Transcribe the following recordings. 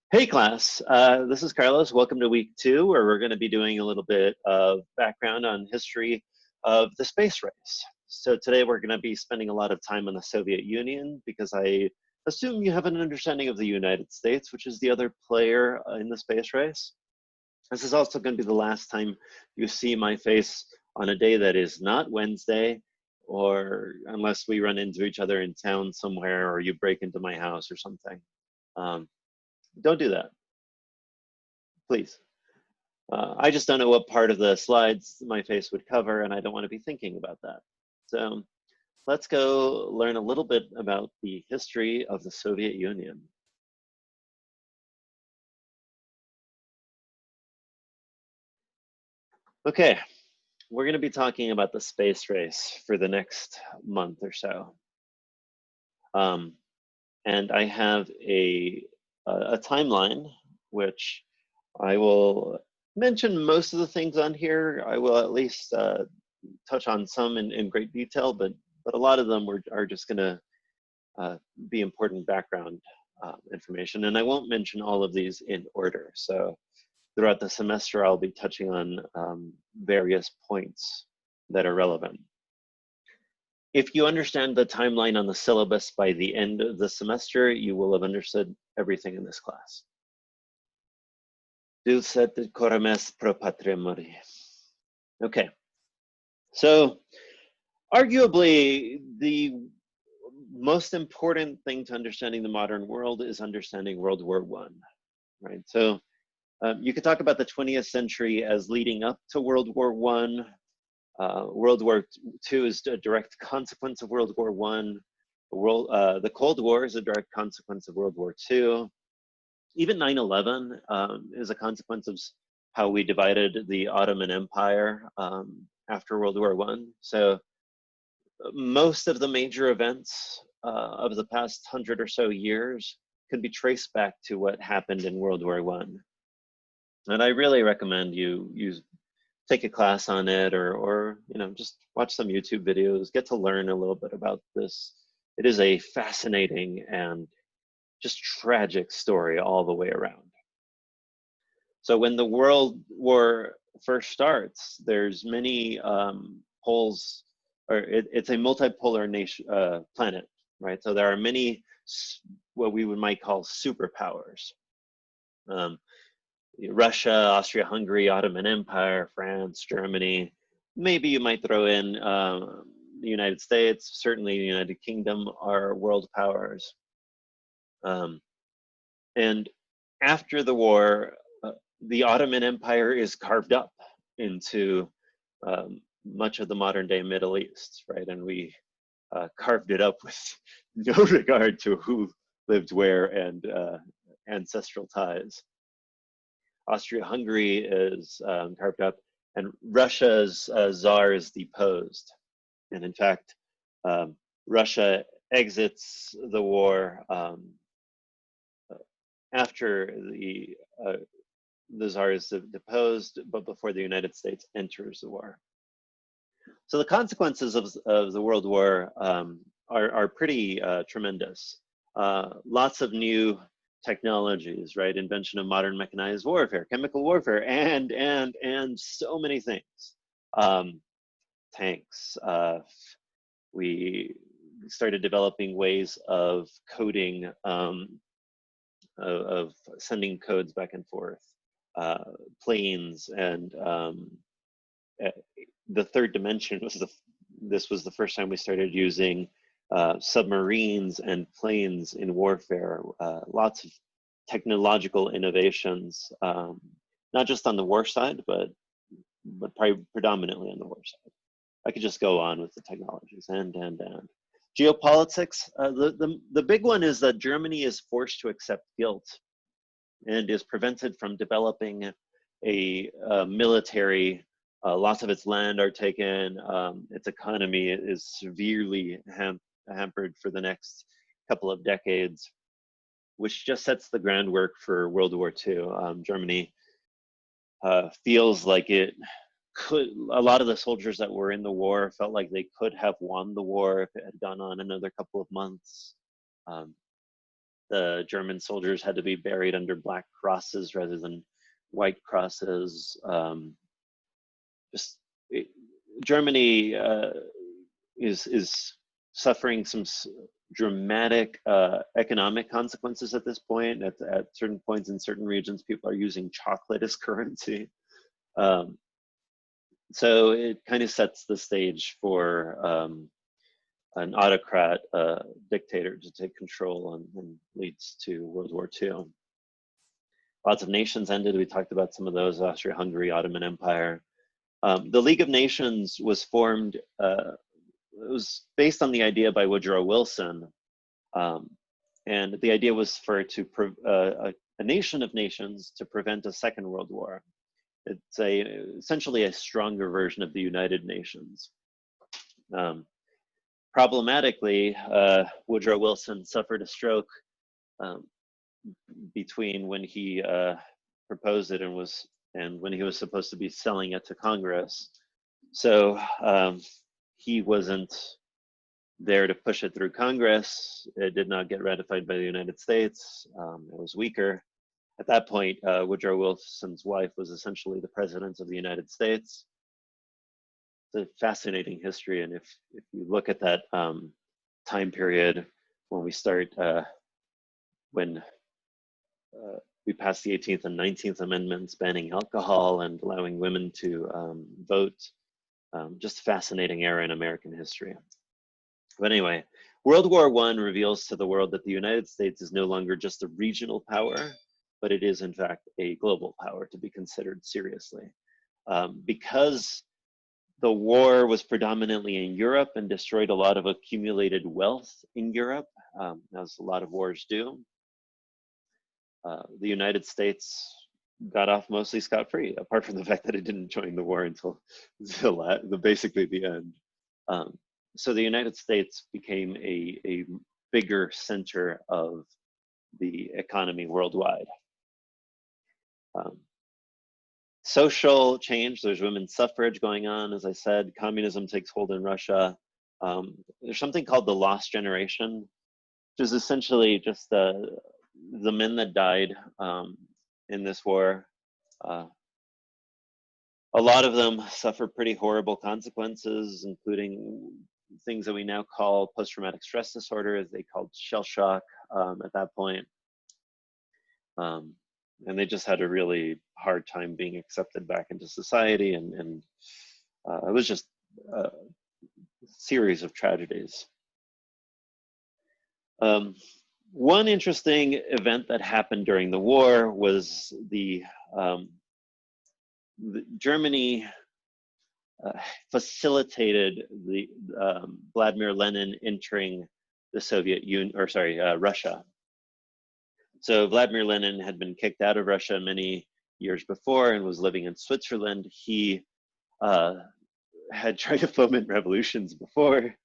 Hey class, this is Carlos. Welcome to week 2, where we're going to be doing a little bit of background on history of the space race. So today we're going to be spending a lot of time on the Soviet Union because I assume you have an understanding of the United States, which is the other player in the space race. This is also going to be the last time you see my face on a day that is not Wednesday, or unless we run into each other in town somewhere or you break into my house or something. Um, don't do that, please. I just don't know what part of the slides my face would cover, and I don't want to be thinking about that. So let's go learn a little bit about the history of the Soviet Union. Okay, we're going to be talking about the space race for the next month or so. And I have a timeline, which I will mention most of the things on here. I will at least touch on some in great detail, but a lot of them are just going to be important background information. And I won't mention all of these in order. So throughout the semester, I'll be touching on various points that are relevant. If you understand the timeline on the syllabus by the end of the semester, you will have understood everything in this class. Dulcet corames pro Patria Mori. Okay, so arguably the most important thing to understanding the modern world is understanding World War I, right? So you could talk about the 20th century as leading up to World War I. World War II is a direct consequence of World War I. The Cold War is a direct consequence of World War II. Even 9/11 is a consequence of how we divided the Ottoman Empire after World War I. So most of the major events of the past 100 or so years could be traced back to what happened in World War I. And I really recommend you take a class on it, or just watch some YouTube videos, get to learn a little bit about this. It is a fascinating and just tragic story all the way around. So when the World War first starts, there's many poles, or it's a multipolar nation planet, right? So there are many what we might call superpowers. Russia, Austria-Hungary, Ottoman Empire, France, Germany. Maybe you might throw in the United States. Certainly the United Kingdom are world powers. And after the war, the Ottoman Empire is carved up into much of the modern day Middle East, right? And we carved it up with no regard to who lived where and ancestral ties. Austria-Hungary is carved up, and Russia's czar is deposed. And in fact, Russia exits the war after the czar is deposed, but before the United States enters the war. So the consequences of the World War are pretty tremendous. Lots of new technologies, right? Invention of modern mechanized warfare, chemical warfare, and so many things. Tanks. We started developing ways of coding, of sending codes back and forth. Planes, and the third dimension this was the first time we started using submarines and planes in warfare. Lots of technological innovations, not just on the war side, but predominantly on the war side. I could just go on with the technologies and. Geopolitics, the big one is that Germany is forced to accept guilt and is prevented from developing a military. Lots of its land are taken. Its economy is severely hampered for the next couple of decades, which just sets the groundwork for World War II. Germany feels like it could. A lot of the soldiers that were in the war felt like they could have won the war if it had gone on another couple of months. The German soldiers had to be buried under black crosses rather than white crosses. Just Germany is suffering some dramatic economic consequences at this point. At certain points in certain regions, people are using chocolate as currency. So it kind of sets the stage for an autocrat dictator to take control and leads to World War II. Lots of nations ended. We talked about some of those: Austria-Hungary, Ottoman Empire. The League of Nations was formed. It was based on the idea by Woodrow Wilson, and the idea was for a nation of nations to prevent a second world war. It's essentially a stronger version of the United Nations. Problematically, Woodrow Wilson suffered a stroke between when he proposed it and when he was supposed to be selling it to Congress. So he wasn't there to push it through Congress. It did not get ratified by the United States. It was weaker. At that point, Woodrow Wilson's wife was essentially the president of the United States. It's a fascinating history, and if you look at that time period when we start, when we passed the 18th and 19th Amendments banning alcohol and allowing women to vote, just a fascinating era in American history. But anyway, World War I reveals to the world that the United States is no longer just a regional power, but it is in fact a global power to be considered seriously. Because the war was predominantly in Europe and destroyed a lot of accumulated wealth in Europe, as a lot of wars do. The United States got off mostly scot-free, apart from the fact that it didn't join the war until basically the end. So the United States became a bigger center of the economy worldwide. Social change, there's women's suffrage going on, as I said. Communism takes hold in Russia. There's something called the lost generation, which is essentially just the men that died in this war. A lot of them suffer pretty horrible consequences, including things that we now call post-traumatic stress disorder, as they called shell shock at that point. And they just had a really hard time being accepted back into society, and it was just a series of tragedies. One interesting event that happened during the war was Germany facilitated the Vladimir Lenin entering the Soviet Union, or sorry, Russia. So Vladimir Lenin had been kicked out of Russia many years before and was living in Switzerland. He had tried to foment revolutions before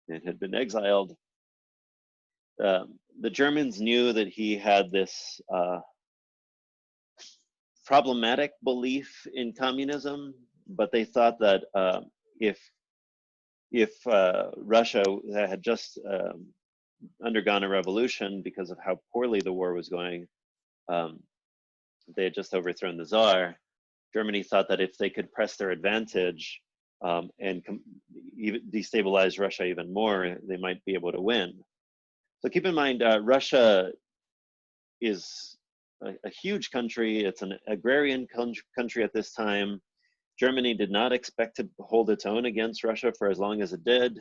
and had been exiled. The Germans knew that he had this problematic belief in communism, but they thought that if Russia had just undergone a revolution because of how poorly the war was going, they had just overthrown the Tsar. Germany thought that if they could press their advantage and even destabilize Russia even more, they might be able to win. So keep in mind, Russia is a huge country. It's an agrarian country at this time. Germany did not expect to hold its own against Russia for as long as it did,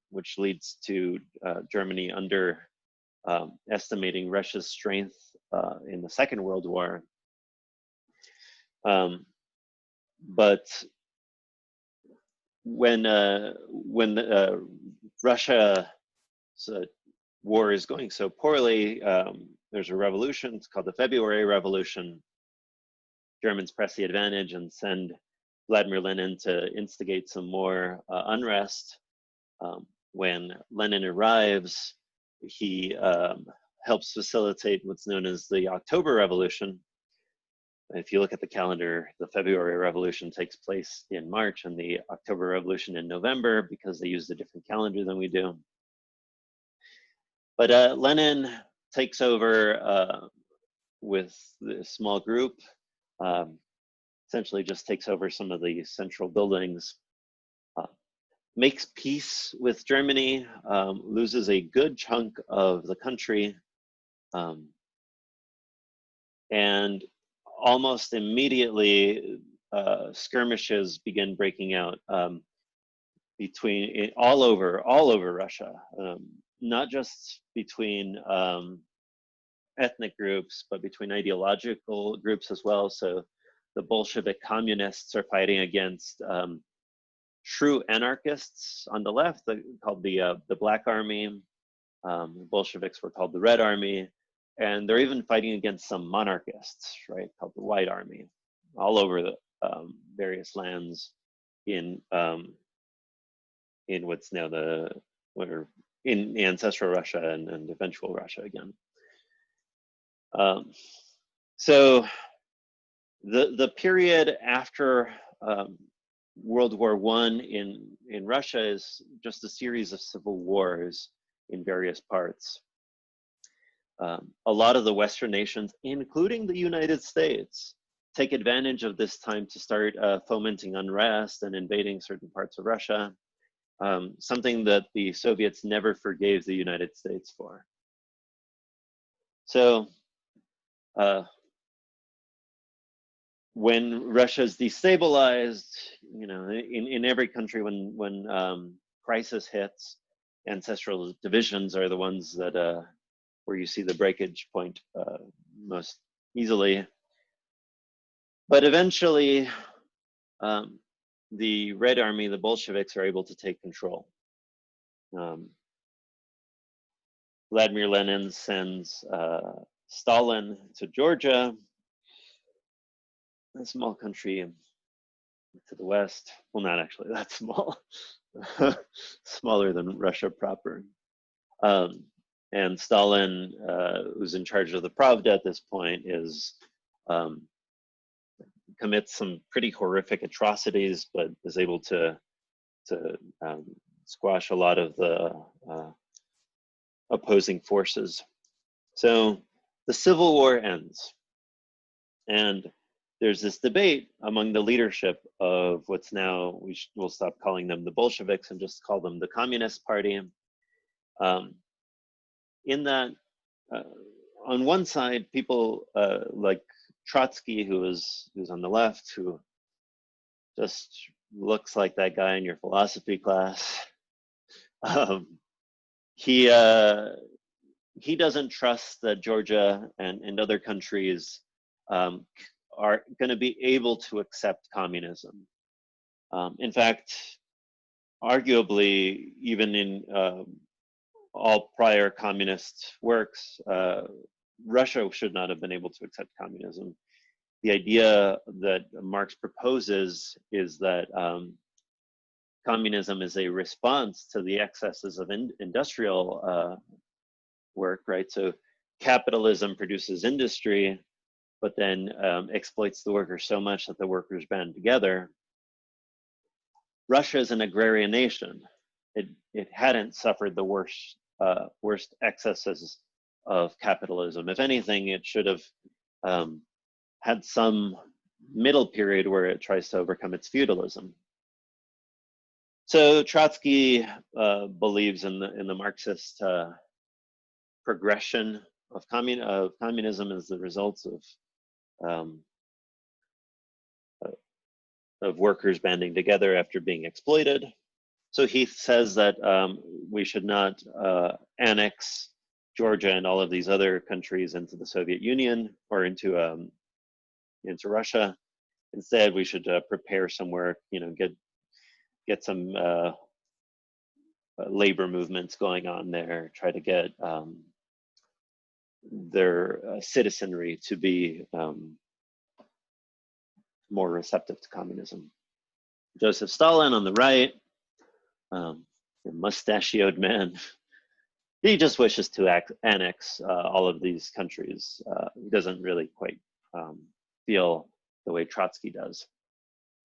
which leads to Germany estimating Russia's strength in the Second World War. But when Russia's war is going so poorly, there's a revolution. It's called the February Revolution. Germans press the advantage and send Vladimir Lenin to instigate some more unrest. When Lenin arrives, he helps facilitate what's known as the October Revolution. If you look at the calendar, the February Revolution takes place in March and the October Revolution in November, because they used a different calendar than we do. But Lenin takes over with the small group, essentially just takes over some of the central buildings, makes peace with Germany, loses a good chunk of the country, and almost immediately skirmishes begin breaking out between all over Russia, not just between ethnic groups, but between ideological groups as well. So the Bolshevik communists are fighting against true anarchists on the left, called the Black Army. The Bolsheviks were called the Red Army, and they're even fighting against some monarchists, right, called the White Army, all over the various lands in what's now in ancestral Russia and eventual Russia again. So the period after World War I in Russia is just a series of civil wars in various parts. A lot of the Western nations, including the United States, take advantage of this time to start fomenting unrest and invading certain parts of Russia, something that the Soviets never forgave the United States for. So when Russia's destabilized, you know, in every country when crisis hits, ancestral divisions are the ones that where you see the breakage point most easily. But eventually, the Red Army, the Bolsheviks, are able to take control. Vladimir Lenin sends Stalin to Georgia, a small country to the west. Well, not actually that small, smaller than Russia proper. And Stalin, who's in charge of the Pravda at this point, commits some pretty horrific atrocities, but is able to squash a lot of the opposing forces. So the Civil War ends, and there's this debate among the leadership of what's now, we'll stop calling them the Bolsheviks and just call them the Communist Party. In that, on one side, people like Trotsky, who's on the left, who just looks like that guy in your philosophy class. He doesn't trust that Georgia and other countries are going to be able to accept communism. In fact, arguably, even in all prior communist works, Russia should not have been able to accept communism. The idea that Marx proposes is that communism is a response to the excesses of industrial work, right? So capitalism produces industry, but then exploits the workers so much that the workers band together. Russia is an agrarian nation. It hadn't suffered the worst excesses of capitalism. If anything, it should have had some middle period where it tries to overcome its feudalism. So Trotsky believes in the Marxist progression of communism as the results of workers banding together after being exploited. So he says that we should not annex Georgia and all of these other countries into the Soviet Union or into Russia. Instead, we should prepare somewhere, you know, get some labor movements going on there, try to get their citizenry to be more receptive to communism. Joseph Stalin on the right, the mustachioed man, he just wishes to annex all of these countries. He doesn't really quite feel the way Trotsky does.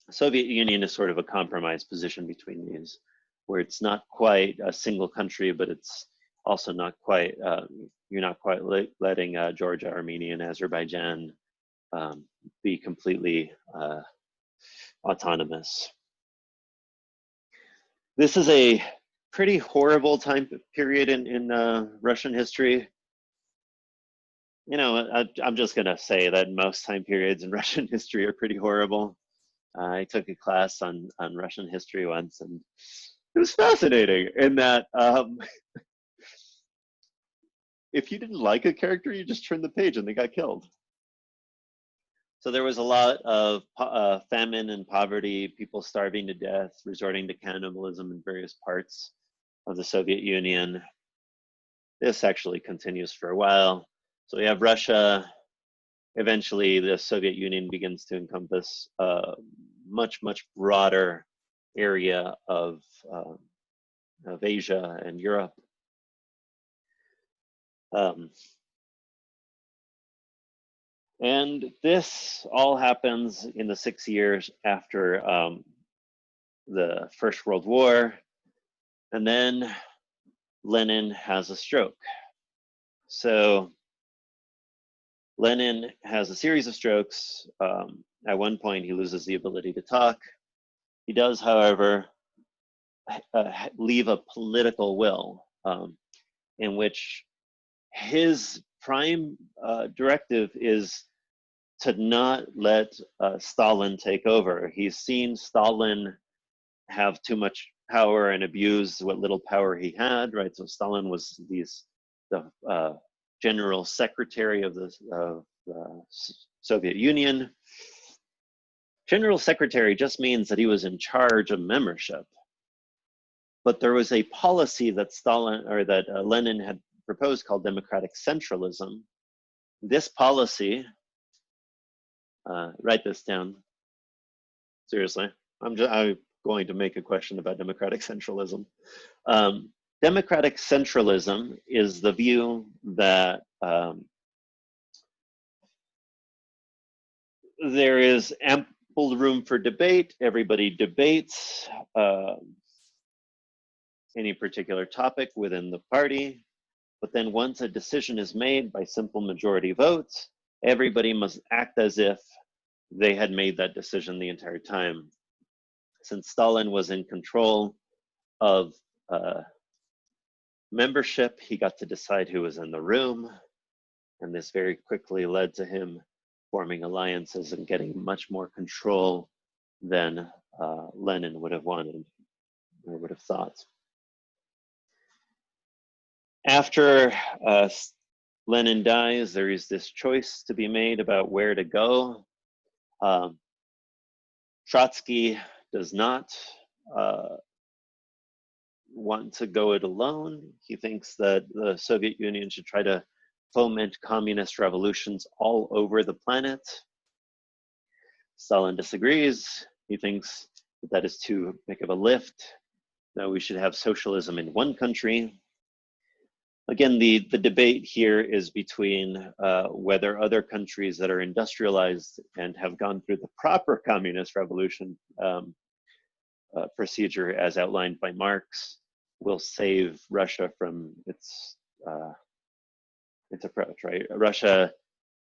The Soviet Union is sort of a compromise position between these, where it's not quite a single country, but it's also not quite, you're not quite letting Georgia, Armenia, and Azerbaijan be completely autonomous. This is a pretty horrible time period in Russian history. You know, I'm just going to say that most time periods in Russian history are pretty horrible. I took a class on Russian history once, and it was fascinating in that if you didn't like a character, you just turned the page and they got killed. So there was a lot of famine and poverty, people starving to death, resorting to cannibalism in various parts of the Soviet Union. This actually continues for a while. So we have Russia. Eventually, the Soviet Union begins to encompass a much broader area of Asia and Europe. And this all happens in the 6 years after the First World War. And then Lenin has a stroke. So Lenin has a series of strokes. At one point, he loses the ability to talk. He does, however, leave a political will in which his prime directive is to not let Stalin take over. He's seen Stalin have too much power and abuse what little power he had, right? So Stalin was the general secretary of the Soviet Union. General secretary just means that he was in charge of membership. But there was a policy that Lenin had proposed called democratic centralism. This policy, write this down. Seriously, I'm going to make a question about democratic centralism. Democratic centralism is the view that there is ample room for debate. Everybody debates any particular topic within the party. But then once a decision is made by simple majority votes, everybody must act as if they had made that decision the entire time. Since Stalin was in control of membership, he got to decide who was in the room. And this very quickly led to him forming alliances and getting much more control than Lenin would have wanted or would have thought. After Lenin dies, there is this choice to be made about where to go. Trotsky does not want to go it alone. He thinks that the Soviet Union should try to foment communist revolutions all over the planet. Stalin disagrees. He thinks that is too big of a lift, that we should have socialism in one country. Again, the debate here is between whether other countries that are industrialized and have gone through the proper communist revolution procedure as outlined by Marx will save Russia from its approach, right? Russia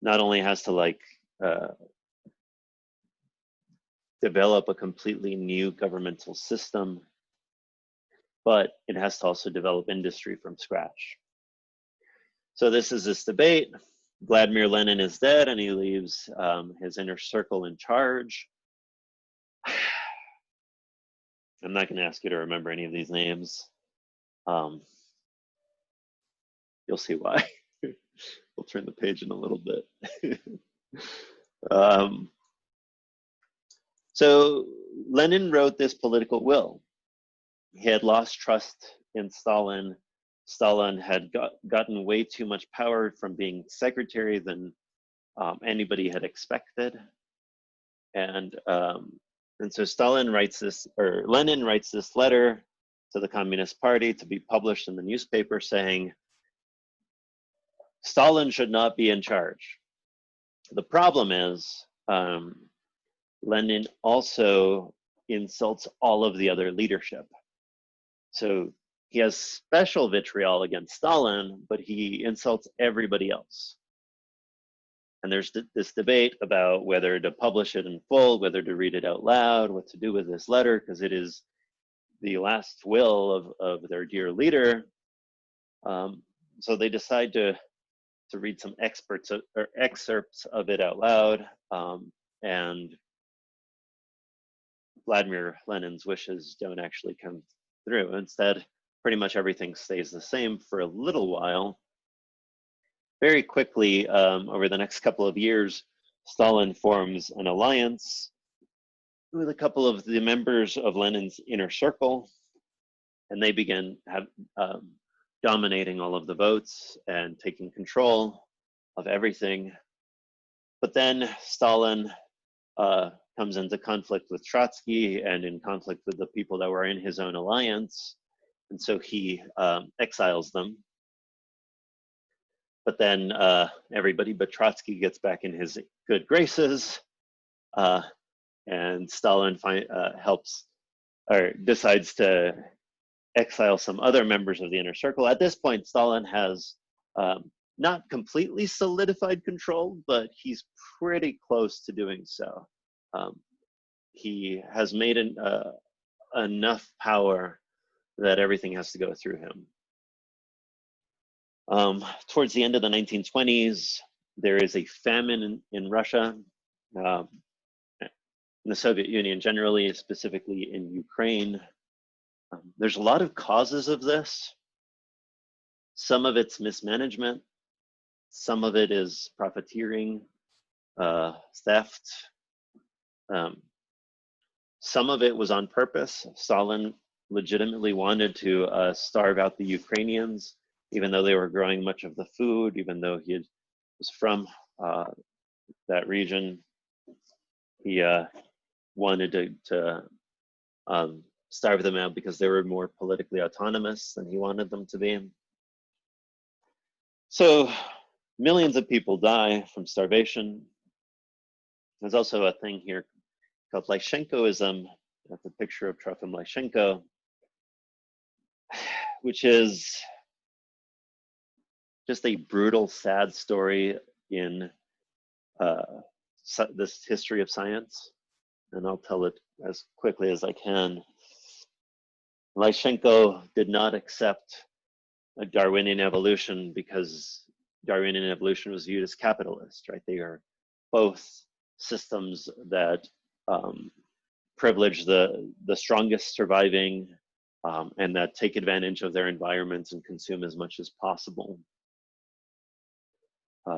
not only has to develop a completely new governmental system, but it has to also develop industry from scratch. So this is this debate. Vladimir Lenin is dead and he leaves his inner circle in charge. I'm not going to ask you to remember any of these names. You'll see why. We'll turn the page in a little bit. So Lenin wrote this political will. He had lost trust in Stalin. Stalin had gotten way too much power from being secretary than anybody had expected. And so Lenin writes this letter to the Communist Party to be published in the newspaper saying, Stalin should not be in charge. The problem is Lenin also insults all of the other leadership. So he has special vitriol against Stalin, but he insults everybody else. And there's this debate about whether to publish it in full, whether to read it out loud, what to do with this letter, because it is the last will of their dear leader. So they decide to read some excerpts of it out loud, and Vladimir Lenin's wishes don't actually come through. Instead, pretty much everything stays the same for a little while. Very quickly, over the next couple of years, Stalin forms an alliance with a couple of the members of Lenin's inner circle, and they begin dominating all of the votes and taking control of everything. But then Stalin comes into conflict with Trotsky and in conflict with the people that were in his own alliance, and so he exiles them. But then everybody but Trotsky gets back in his good graces, and Stalin helps or decides to exile some other members of the inner circle. At this point, Stalin has not completely solidified control, but he's pretty close to doing so. He has made enough power that everything has to go through him. Towards the end of the 1920s, there is a famine in Russia, in the Soviet Union generally, specifically in Ukraine. There's a lot of causes of this. Some of it's mismanagement. Some of it is profiteering, theft. Some of it was on purpose. Stalin legitimately wanted to starve out the Ukrainians, even though they were growing much of the food, even though he was from that region. He wanted to starve them out because they were more politically autonomous than he wanted them to be. So millions of people die from starvation. There's also a thing here called Lysenkoism. That's a picture of Trofim Lysenko, which is just a brutal, sad story in this history of science, and I'll tell it as quickly as I can. Lysenko did not accept a Darwinian evolution because Darwinian evolution was viewed as capitalist, right? They are both systems that privilege the strongest surviving and that take advantage of their environments and consume as much as possible.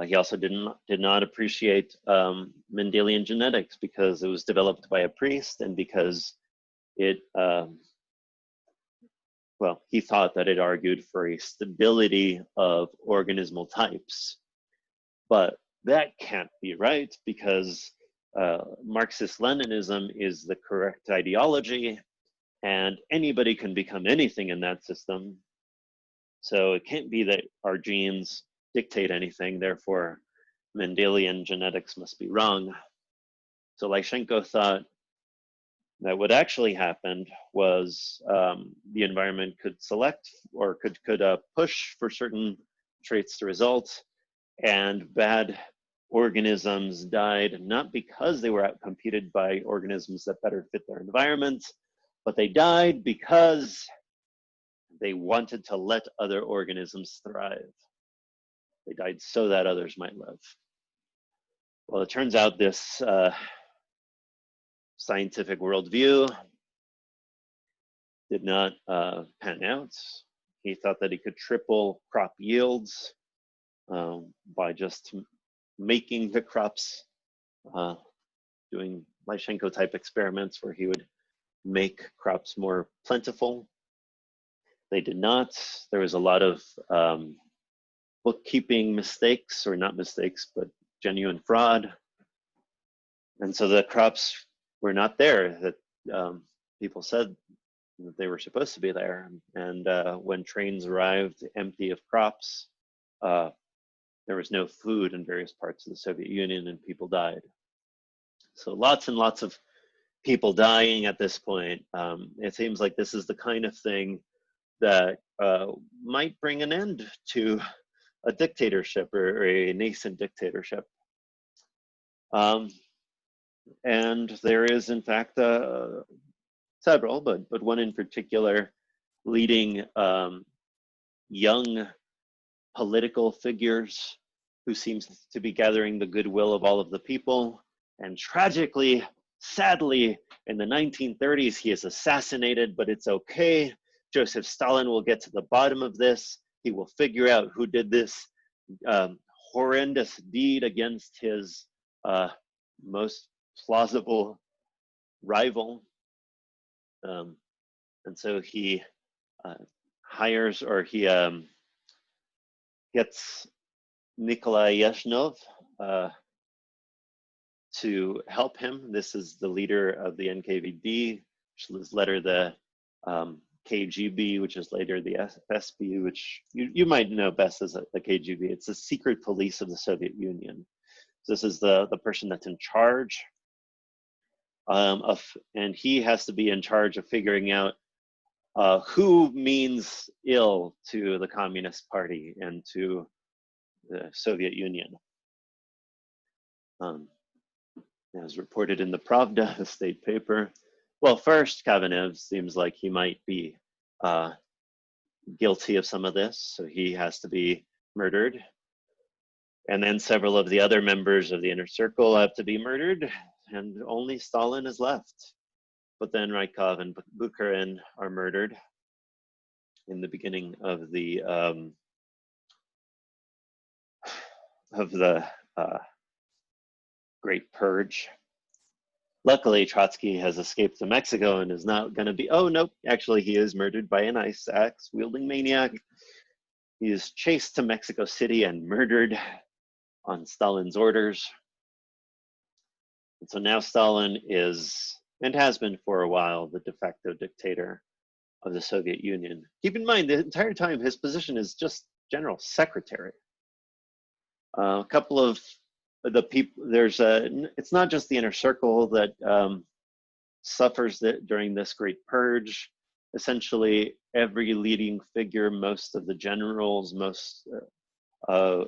He also did not appreciate Mendelian genetics because it was developed by a priest and because it, well, he thought that it argued for a stability of organismal types. But that can't be right because Marxist-Leninism is the correct ideology and anybody can become anything in that system. So it can't be that our genes dictate anything, therefore Mendelian genetics must be wrong. So Lysenko thought that what actually happened was the environment could select or could push for certain traits to result, and bad organisms died not because they were outcompeted by organisms that better fit their environment, but they died because they wanted to let other organisms thrive. They died so that others might live. Well, it turns out this scientific worldview did not pan out. He thought that he could triple crop yields by just making the crops, doing Lysenko type experiments where he would make crops more plentiful. They did not. There was a lot of bookkeeping mistakes, or not mistakes, but genuine fraud. And so the crops were not there that people said that they were supposed to be there. And when trains arrived empty of crops, there was no food in various parts of the Soviet Union and people died. So lots and lots of people dying at this point. It seems like this is the kind of thing that might bring an end to a dictatorship or a nascent dictatorship. And there is, in fact, several, but one in particular, leading young political figures who seems to be gathering the goodwill of all of the people. And tragically, sadly, in the 1930s, he is assassinated, but it's okay. Joseph Stalin will get to the bottom of this. He will figure out who did this horrendous deed against his most plausible rival. And so he hires, or he gets Nikolai Yashnov to help him. This is the leader of the NKVD, which was later the KGB, which is later the FSB, which you might know best as the KGB. It's the secret police of the Soviet Union. So this is the person that's in charge and he has to be in charge of figuring out who means ill to the Communist Party and to the Soviet Union. As reported in the Pravda, the state paper. Well, first, Kamenev seems like he might be guilty of some of this, so he has to be murdered. And then several of the other members of the inner circle have to be murdered, and only Stalin is left. But then Rykov and Bukharin are murdered in the beginning of the Great Purge. Luckily, Trotsky has escaped to Mexico and is not going to be, oh, nope, actually he is murdered by an ice axe wielding maniac. He is chased to Mexico City and murdered on Stalin's orders. And so now Stalin is, and has been for a while, the de facto dictator of the Soviet Union. Keep in mind, the entire time his position is just general secretary. A couple of the people, it's not just the inner circle that suffers during this Great Purge. Essentially, every leading figure, most of the generals,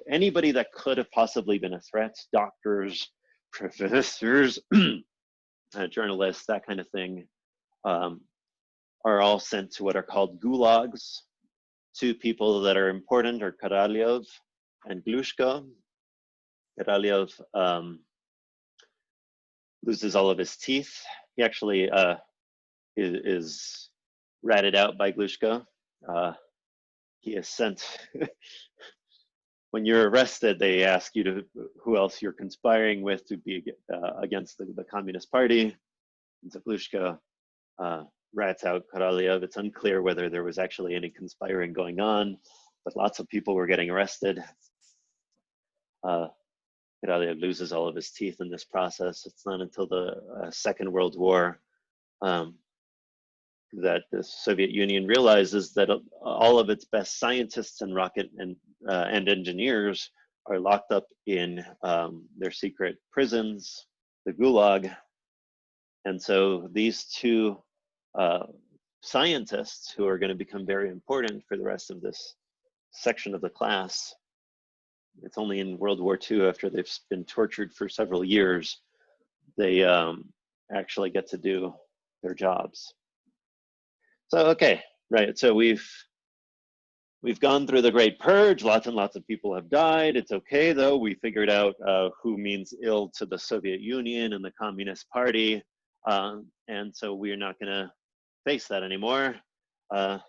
anybody that could have possibly been a threat, doctors, professors, journalists, that kind of thing, are all sent to what are called gulags. Two people that are important are Korolev and Glushko. Korolev loses all of his teeth. He actually is ratted out by Glushko. He is sent, when you're arrested, they ask you to, who else you're conspiring with to be against the Communist Party. And so Glushko rats out Korolev. It's unclear whether there was actually any conspiring going on, but lots of people were getting arrested. Korolev loses all of his teeth in this process. It's not until the Second World War that the Soviet Union realizes that all of its best scientists and rocket and engineers are locked up in their secret prisons, the Gulag. And so these two scientists, who are going to become very important for the rest of this section of the class, it's only in World War II, after they've been tortured for several years, they actually get to do their jobs. So, okay, right, so we've gone through the Great Purge. Lots and lots of people have died. It's okay, though. We figured out who means ill to the Soviet Union and the Communist Party. And so we're not going to face that anymore. But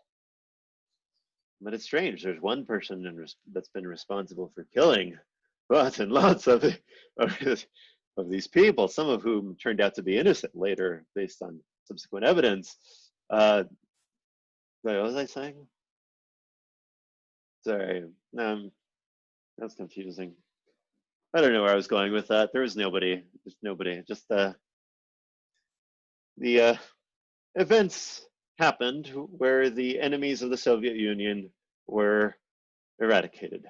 it's strange. There's one person that's been responsible for killing lots and lots of these people, some of whom turned out to be innocent later based on subsequent evidence. What was I saying? Sorry, that's confusing. I don't know where I was going with that. There was nobody, just nobody. Just the events happened where the enemies of the Soviet Union were eradicated.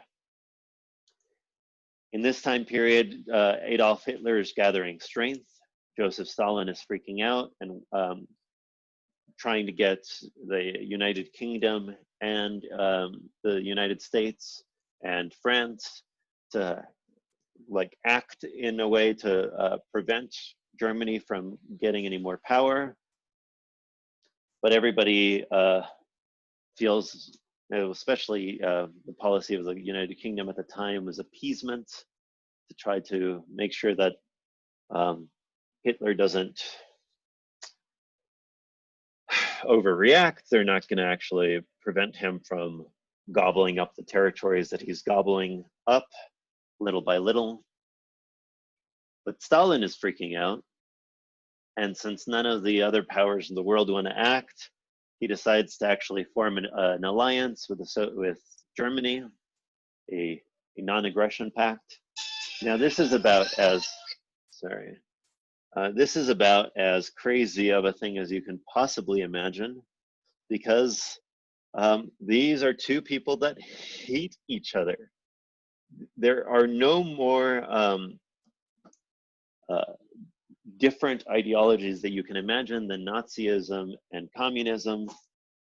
In this time period, Adolf Hitler is gathering strength. Joseph Stalin is freaking out, and trying to get the United Kingdom and the United States and France to like act in a way to prevent Germany from getting any more power. But everybody feels, especially the policy of the United Kingdom at the time was appeasement, to try to make sure that Hitler doesn't overreact. They're not going to actually prevent him from gobbling up the territories that he's gobbling up little by little. But Stalin is freaking out. And since none of the other powers in the world want to act, he decides to actually form an alliance with Germany, a non-aggression pact. Now, this is about as, this is about as crazy of a thing as you can possibly imagine, because these are two people that hate each other. There are no more different ideologies that you can imagine than Nazism and communism.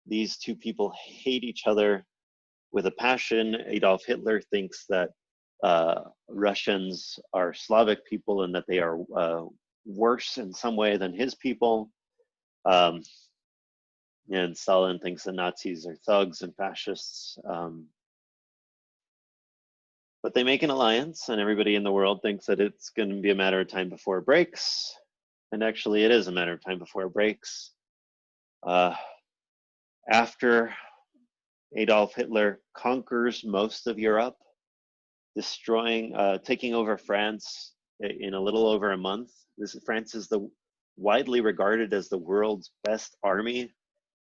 These two people hate each other with a passion. Adolf Hitler thinks that Russians are Slavic people and that they are worse in some way than his people. And Stalin thinks the Nazis are thugs and fascists. But they make an alliance, and everybody in the world thinks that it's going to be a matter of time before it breaks. And actually, it is a matter of time before it breaks. After Adolf Hitler conquers most of Europe, taking over France in a little over a month. France is widely regarded as the world's best army,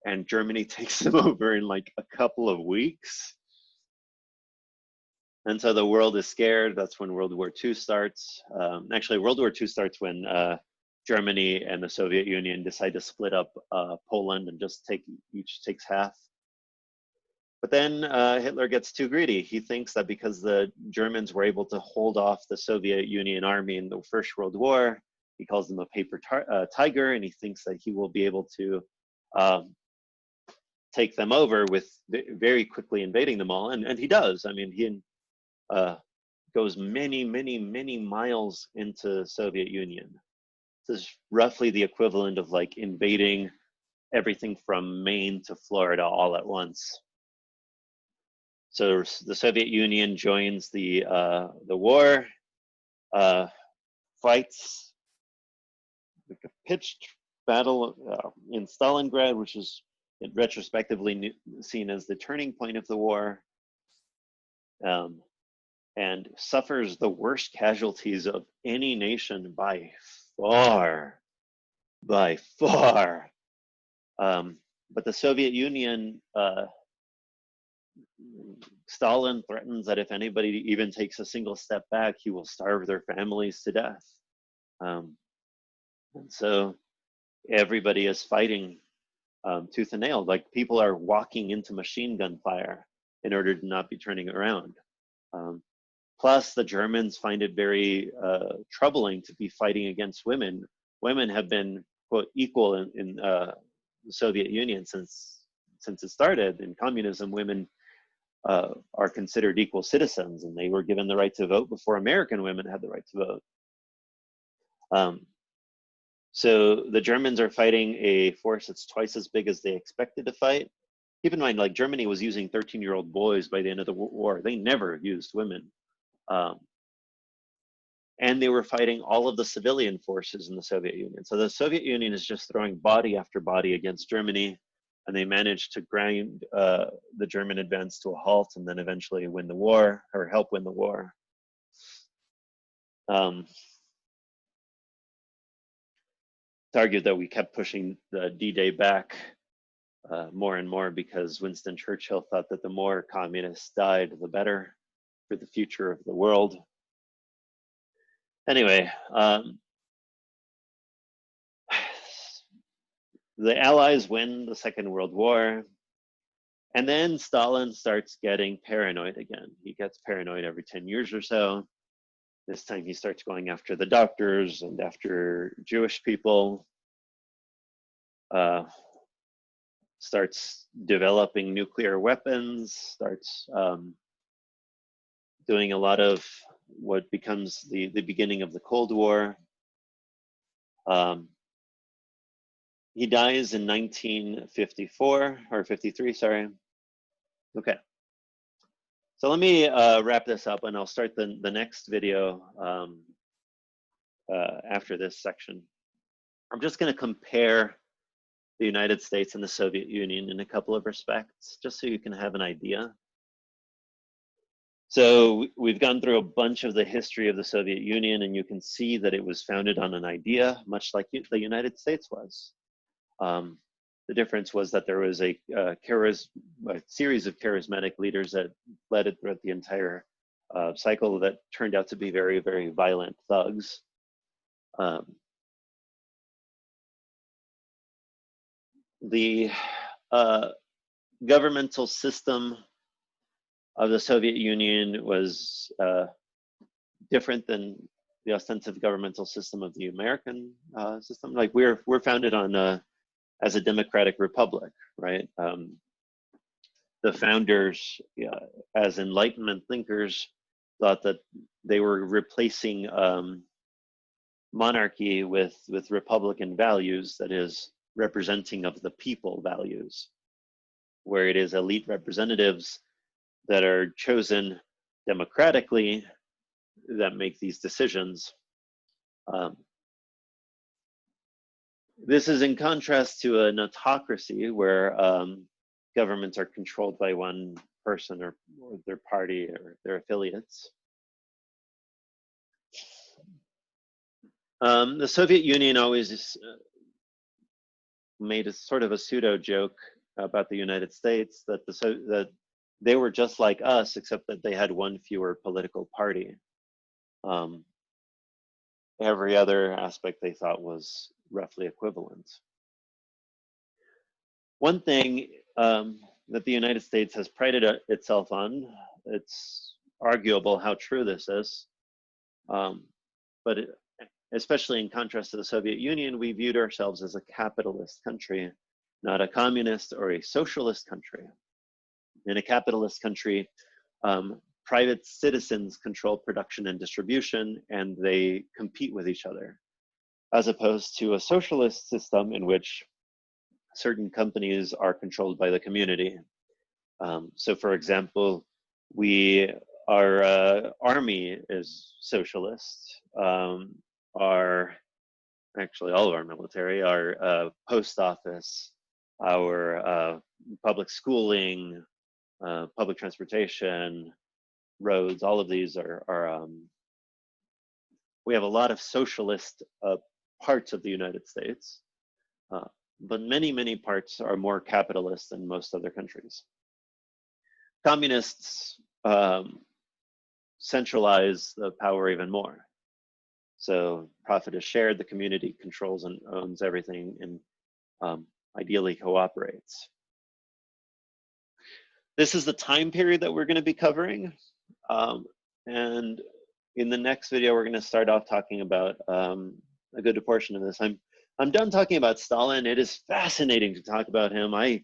and Germany takes them over in like a couple of weeks. And so the world is scared. That's when World War II starts. Actually, World War II starts when Germany and the Soviet Union decide to split up Poland and just each takes half. But then Hitler gets too greedy. He thinks that because the Germans were able to hold off the Soviet Union army in the First World War, he calls them a paper tiger, and he thinks that he will be able to take them over with very quickly invading them all. And he does. I mean, he goes many, many, many miles into Soviet Union. This is roughly the equivalent of like invading everything from Maine to Florida all at once. So the Soviet Union joins the war, fights like a pitched battle in Stalingrad, which is retrospectively seen as the turning point of the war, and suffers the worst casualties of any nation by far. But the Soviet Union, Stalin threatens that if anybody even takes a single step back, he will starve their families to death. And so everybody is fighting tooth and nail. Like people are walking into machine gun fire in order to not be turning around. Plus, the Germans find it very troubling to be fighting against women. Women have been, quote, equal in the Soviet Union since it started. In communism, women are considered equal citizens, and they were given the right to vote before American women had the right to vote. So the Germans are fighting a force that's twice as big as they expected to fight. Keep in mind, like Germany was using 13-year-old boys by the end of the war. They never used women. And they were fighting all of the civilian forces in the Soviet Union. So the Soviet Union is just throwing body after body against Germany, and they managed to grind the German advance to a halt and then eventually win the war, or help win the war. It's argued that we kept pushing the D-Day back more and more because Winston Churchill thought that the more communists died, the better for the future of the world. Anyway, the Allies win the Second World War, and then Stalin starts getting paranoid again. He gets paranoid every 10 years or so. This time he starts going after the doctors and after Jewish people. starts developing nuclear weapons, starts doing a lot of what becomes the beginning of the Cold War. He dies in 1954, or 53, sorry. Okay. So let me wrap this up, and I'll start the next video after this section. I'm just going to compare the United States and the Soviet Union in a couple of respects, just so you can have an idea. So we've gone through a bunch of the history of the Soviet Union, and you can see that it was founded on an idea, much like the United States was. The difference was that there was a series of charismatic leaders that led it throughout the entire cycle that turned out to be very, very violent thugs. The governmental system of the Soviet Union was different than the ostensive governmental system of the American system. Like we're founded on as a democratic republic, right? The founders, as Enlightenment thinkers, thought that they were replacing monarchy with republican values, that is, representing of the people values, where it is elite representatives that are chosen democratically that make these decisions. This is in contrast to an autocracy where governments are controlled by one person or their party or their affiliates. The Soviet Union always made a sort of a pseudo joke about the United States, that that they were just like us, except that they had one fewer political party. Every other aspect they thought was roughly equivalent. One thing that the United States has prided itself on, it's arguable how true this is, but especially in contrast to the Soviet Union, we viewed ourselves as a capitalist country, not a communist or a socialist country. In a capitalist country, private citizens control production and distribution, and they compete with each other, as opposed to a socialist system in which certain companies are controlled by the community. So for example, our army is socialist. Actually all of our military, our post office, our public schooling, public transportation, roads, all of these are we have a lot of socialist parts of the United States, but many parts are more capitalist than most other countries. Communists centralize the power even more. So profit is shared, the community controls and owns everything, and ideally cooperates. This is the time period that we're going to be covering. And in the next video, we're going to start off talking about a good portion of this. I'm done talking about Stalin. It is fascinating to talk about him. I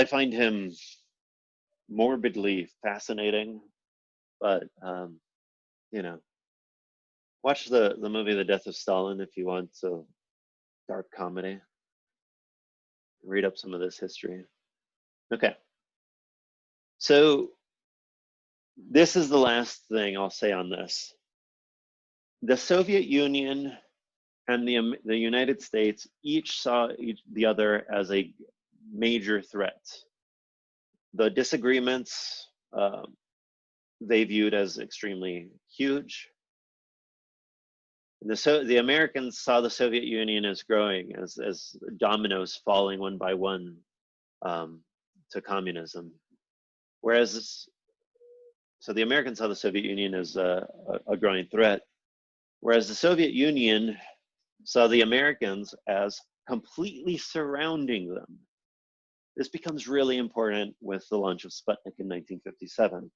find him morbidly fascinating, but you know, watch the movie The Death of Stalin if you want a dark comedy. Read up some of this history. Okay. So this is the last thing I'll say on this. The Soviet Union and the United States each saw the other as a major threat. The disagreements they viewed as extremely huge. The Americans saw the Soviet Union as growing, as dominoes falling one by one to communism. Whereas, so the Americans saw the Soviet Union as a growing threat, whereas the Soviet Union saw the Americans as completely surrounding them. This becomes really important with the launch of Sputnik in 1957.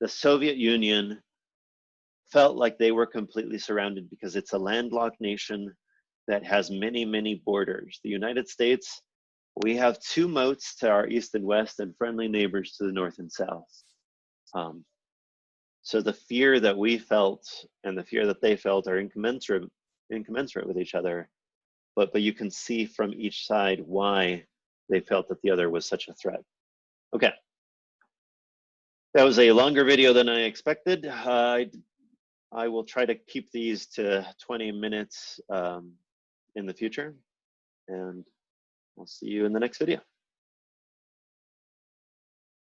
The Soviet Union felt like they were completely surrounded because it's a landlocked nation that has many borders. The United States We have two moats to our east and west and friendly neighbors to the north and south. So the fear that we felt and the fear that they felt are incommensurate with each other, but you can see from each side why they felt that the other was such a threat. Okay. That was a longer video than I expected. I will try to keep these to 20 minutes in the future, and I'll see you in the next video.